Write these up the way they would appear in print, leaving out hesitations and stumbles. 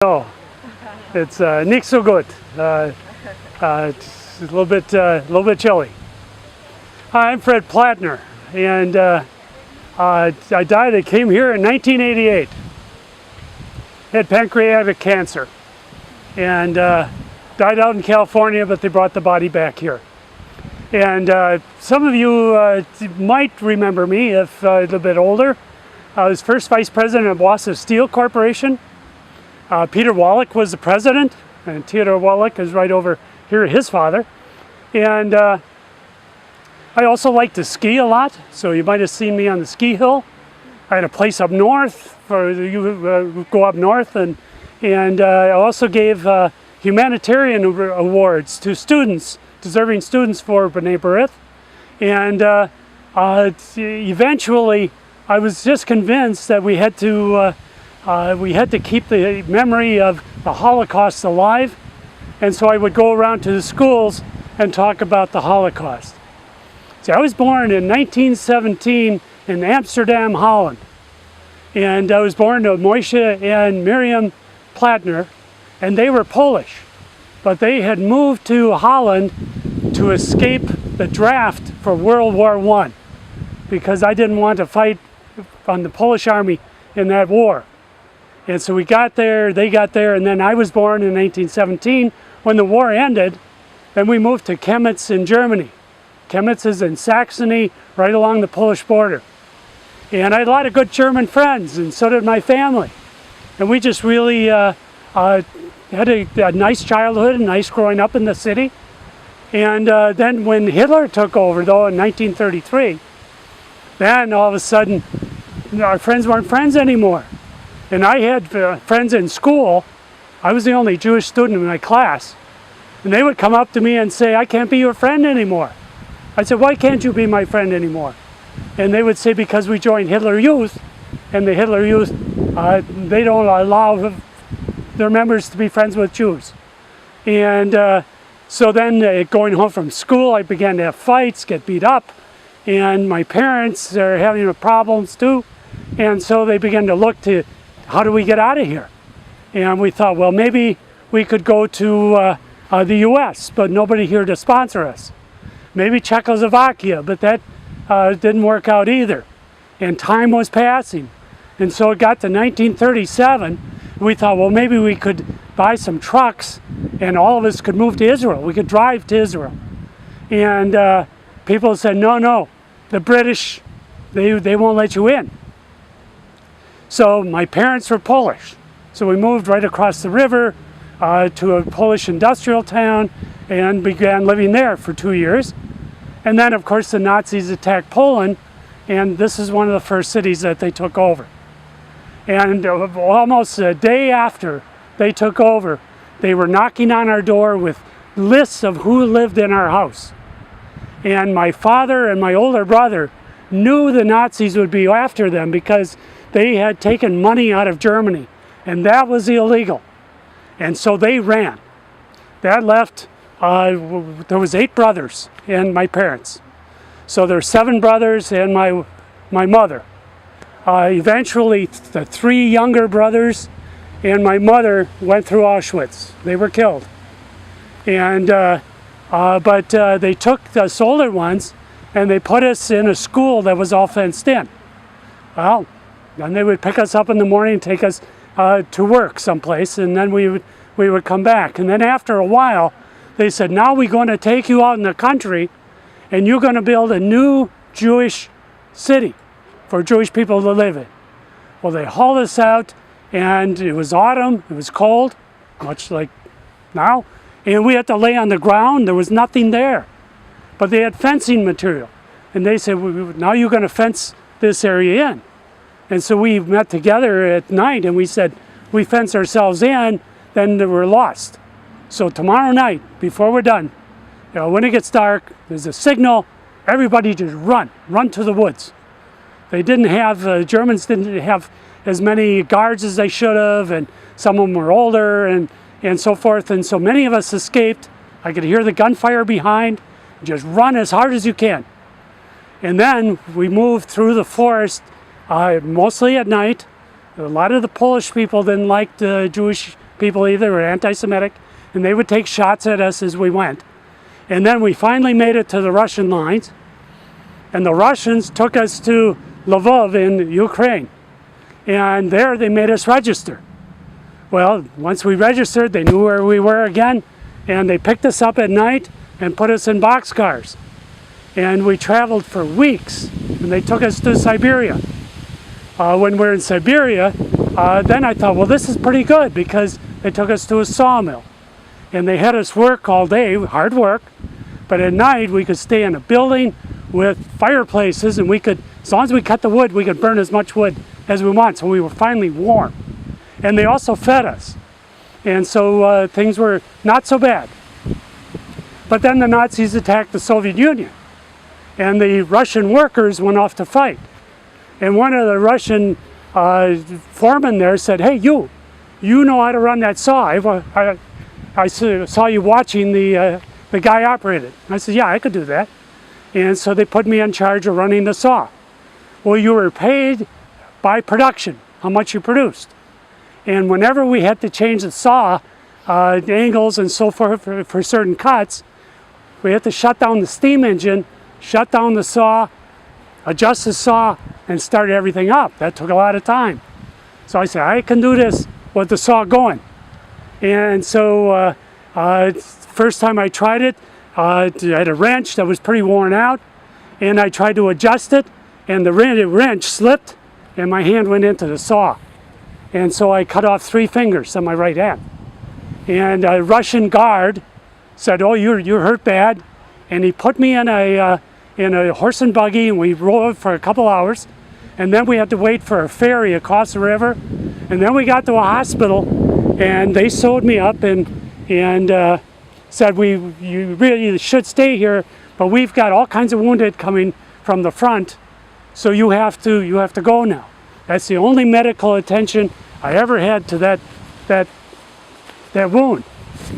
No, it's nicht so good. It's a little bit chilly. Hi, I'm Fred Plattner, and I came here in 1988. Had pancreatic cancer, and died out in California, but they brought the body back here. And some of you might remember me if a little bit older. I was first vice president of Wausau Steel Corporation. Peter Wallach was the president, and Theodore Wallach is right over here, his father. And I also like to ski a lot, so you might have seen me on the ski hill. I had a place up north for you go up north, and I also gave humanitarian awards to students, deserving students for B'nai B'rith. And eventually, I was just convinced that we had to keep the memory of the Holocaust alive, and so I would go around to the schools and talk about the Holocaust. See, I was born in 1917 in Amsterdam, Holland, and I was born to Moshe and Miriam Plattner, and they were Polish, but they had moved to Holland to escape the draft for World War I, because I didn't want to fight on the Polish army in that war. And so we got there, they got there, and then I was born in 1917. When the war ended, then we moved to Chemnitz in Germany. Chemnitz is in Saxony, right along the Polish border. And I had a lot of good German friends, and so did my family. And we just really had a nice childhood and nice growing up in the city. And then when Hitler took over, though, in 1933, then all of a sudden, our friends weren't friends anymore. And I had friends in school. I was the only Jewish student in my class. And they would come up to me and say, "I can't be your friend anymore." I said, "Why can't you be my friend anymore?" And they would say, "Because we joined Hitler Youth, and the Hitler Youth, they don't allow their members to be friends with Jews." And so then going home from school, I began to have fights, get beat up. And my parents are having problems too. And so they began to look to, how do we get out of here? And we thought, well, maybe we could go to the US, but nobody here to sponsor us. Maybe Czechoslovakia, but that didn't work out either. And time was passing. And so it got to 1937. And we thought, well, maybe we could buy some trucks and all of us could move to Israel. We could drive to Israel. And people said, no, the British, they won't let you in. So my parents were Polish. So we moved right across the river to a Polish industrial town and began living there for 2 years. And then, of course, the Nazis attacked Poland, and this is one of the first cities that they took over. And almost a day after they took over, they were knocking on our door with lists of who lived in our house. And my father and my older brother knew the Nazis would be after them because they had taken money out of Germany, and that was illegal. And so they ran. That left, there was 8 brothers and my parents. So there's 7 brothers and my mother. Eventually, the 3 younger brothers and my mother went through Auschwitz. They were killed. And but they took the older ones and they put us in a school that was all fenced in. Well, then they would pick us up in the morning and take us to work someplace, and then we would come back. And then after a while, they said, now we're going to take you out in the country, and you're going to build a new Jewish city for Jewish people to live in. Well, they hauled us out, and it was autumn, it was cold, much like now, and we had to lay on the ground. There was nothing there. But they had fencing material. And they said, now you're going to fence this area in. And so we met together at night and we said, we fence ourselves in, then we're lost. So tomorrow night, before we're done, when it gets dark, there's a signal, everybody just run to the woods. They didn't have, the Germans didn't have as many guards as they should have, and some of them were older and so forth. And so many of us escaped. I could hear the gunfire behind. Just run as hard as you can. And then we moved through the forest, mostly at night. A lot of the Polish people didn't like the Jewish people either were anti-Semitic, and they would take shots at us as we went. And then we finally made it to the Russian lines, and the Russians took us to Lvov in Ukraine. And there they made us register. Well, once we registered, they knew where we were again, and they picked us up at night and put us in boxcars. And we traveled for weeks, and they took us to Siberia. When we're in Siberia, then I thought, well, this is pretty good, because they took us to a sawmill. And they had us work all day, hard work, but at night we could stay in a building with fireplaces, and we could, as long as we cut the wood, we could burn as much wood as we want, so we were finally warm. And they also fed us. And so things were not so bad. But then the Nazis attacked the Soviet Union, and the Russian workers went off to fight. And one of the Russian foremen there said, hey, you know how to run that saw. I saw you watching the guy operate it. I said, yeah, I could do that. And so they put me in charge of running the saw. Well, you were paid by production, how much you produced. And whenever we had to change the saw, the angles and so forth for certain cuts, we had to shut down the steam engine, shut down the saw, adjust the saw, and start everything up. That took a lot of time. So I said, I can do this with the saw going. And so first time I tried it, I had a wrench that was pretty worn out, and I tried to adjust it, and the wrench slipped, and my hand went into the saw. And so I cut off 3 fingers on my right hand. And a Russian guard said, oh, you're hurt bad. And he put me in a horse and buggy, and we rode for a couple hours. And then we had to wait for a ferry across the river. And then we got to a hospital, and they sewed me up and said, you really should stay here, but we've got all kinds of wounded coming from the front, so you have to go now. That's the only medical attention I ever had to that wound,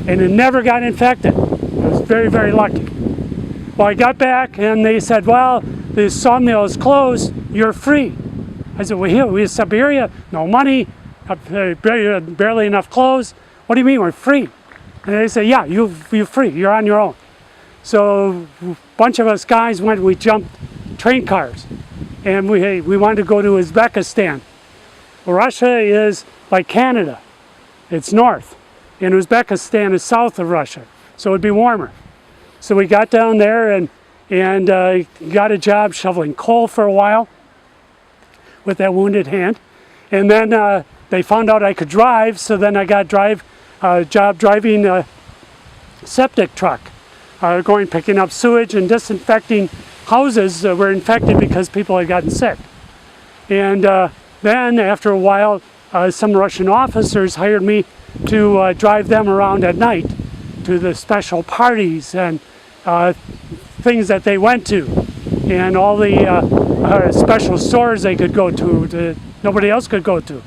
and it never got infected. I was very, very lucky. Well, I got back, and they said, well, the sawmill is closed, you're free. I said, well, here, we're in Siberia, no money, barely enough clothes. What do you mean we're free? And they said, yeah, you're free, you're on your own. So a bunch of us guys we jumped train cars, and we wanted to go to Uzbekistan. Well, Russia is like Canada, it's north, and Uzbekistan is south of Russia, so it'd be warmer. So we got down there and got a job shoveling coal for a while with that wounded hand. And then they found out I could drive, so then I got a job driving a septic truck, picking up sewage and disinfecting houses that were infected because people had gotten sick. And then after a while, some Russian officers hired me to drive them around at night to the special parties and things that they went to, and all the special stores they could go to that nobody else could go to.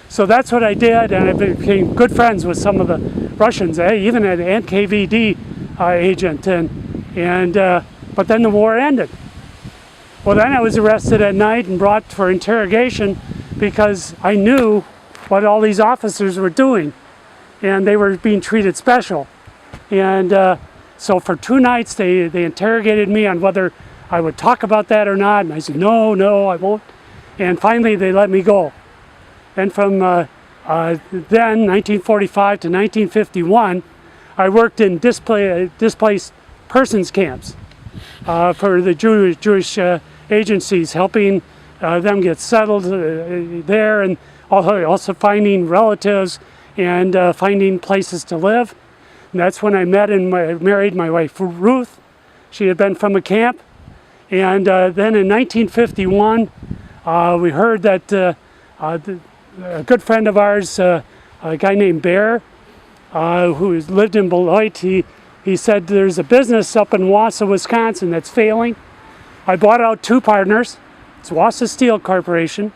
So that's what I did, and I became good friends with some of the Russians, even an NKVD agent, but then the war ended. Well, then I was arrested at night and brought for interrogation because I knew what all these officers were doing, and they were being treated special. And so for 2 nights they interrogated me on whether I would talk about that or not, and I said, no, I won't. And finally they let me go. And from then, 1945 to 1951, I worked in displaced persons camps for the Jewish agencies, helping them get settled there, and also finding relatives and finding places to live. And that's when I met and married my wife, Ruth. She had been from a camp. And then in 1951, we heard that a good friend of ours, a guy named Bear, who lived in Beloit, he said there's a business up in Wausau, Wisconsin that's failing. I bought out 2 partners. It's Wausau Steel Corporation.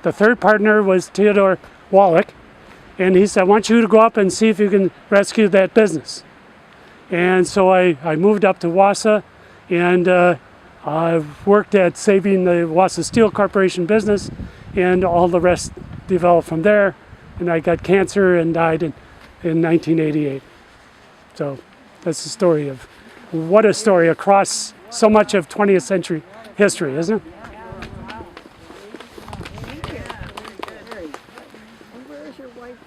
The third partner was Theodore Wallach. And he said, I want you to go up and see if you can rescue that business. And so I moved up to Wausau and I worked at saving the Wausau Steel Corporation business, and all the rest developed from there. and I got cancer and died in 1988. So that's the story of, what a story across so much of 20th century history, isn't it? Where's your white